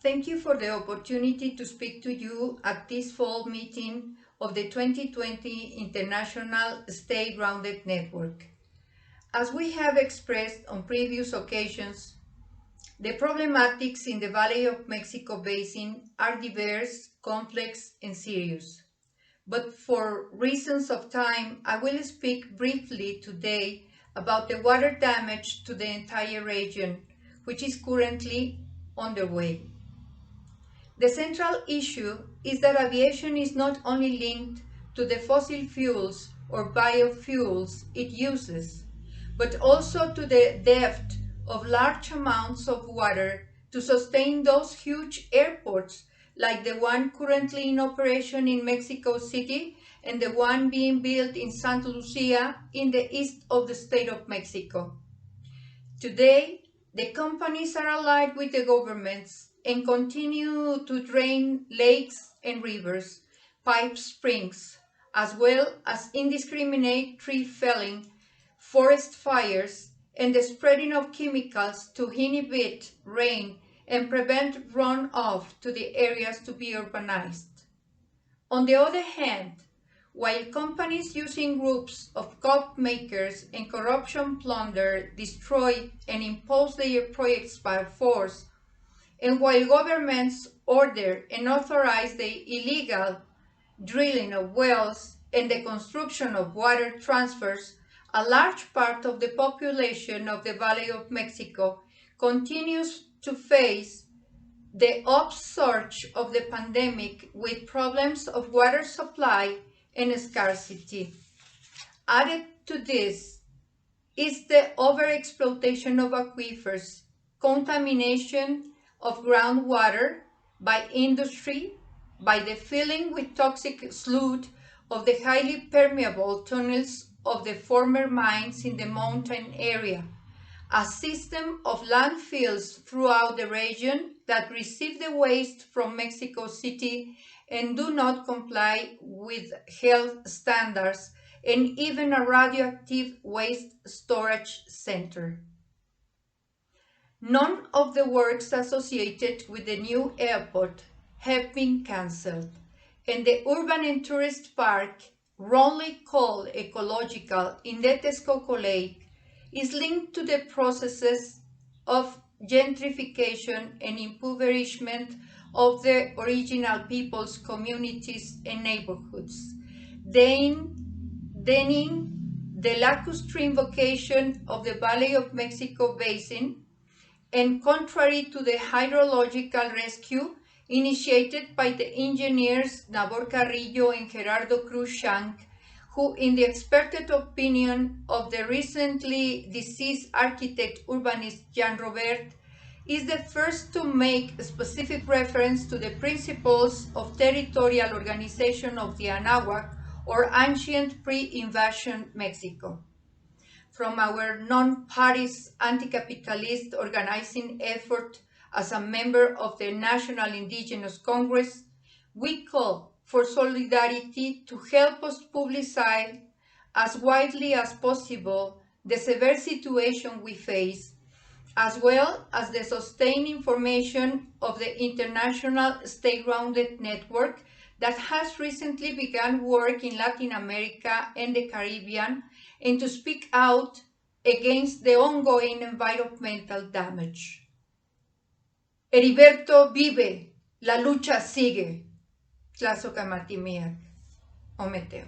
Thank you for the opportunity to speak to you at this fall meeting of the 2020 International Stay-Grounded Network. As we have expressed on previous occasions, the problematics in the Valley of Mexico Basin are diverse, complex, and serious. But for reasons of time, I will speak briefly today about the water damage to the entire region, which is currently underway. The central issue is that aviation is not only linked to the fossil fuels or biofuels it uses, but also to the depth of large amounts of water to sustain those huge airports like the one currently in operation in Mexico City and the one being built in Santa Lucia in the east of the state of Mexico. Today, the companies are allied with the governments and continue to drain lakes and rivers, pipe springs, as well as indiscriminate tree felling, forest fires, and the spreading of chemicals to inhibit rain and prevent runoff to the areas to be urbanized. On the other hand, while companies using groups of cop makers and corruption plunder, destroy, and impose their projects by force, and while governments order and authorize the illegal drilling of wells and the construction of water transfers, a large part of the population of the Valley of Mexico continues to face the upsurge of the pandemic with problems of water supply and scarcity. Added to this is the overexploitation of aquifers, contamination of groundwater by industry, by the filling with toxic sludge of the highly permeable tunnels of the former mines in the mountain area, a system of landfills throughout the region that receive the waste from Mexico City and do not comply with health standards, and even a radioactive waste storage center. None of the works associated with the new airport have been cancelled, and the urban and tourist park, wrongly called ecological in the Texcoco Lake, is linked to the processes of gentrification and impoverishment of the original people's communities and neighborhoods, denying the lacustream vocation of the Valley of Mexico Basin, and contrary to the hydrological rescue initiated by the engineers Nabor Carrillo and Gerardo Cruz Shank, who, in the expected opinion of the recently deceased architect urbanist Jean Robert, is the first to make specific reference to the principles of territorial organization of the Anahuac or ancient pre-invasion Mexico. From our non-partisan anti-capitalist organizing effort as a member of the National Indigenous Congress, we call for solidarity to help us publicize as widely as possible the severe situation we face, as well as the sustained information of the International Stay-Grounded Network that has recently begun work in Latin America and the Caribbean, and to speak out against the ongoing environmental damage. Heriberto vive, la lucha sigue. Tlazocamatimiac, Ometeo.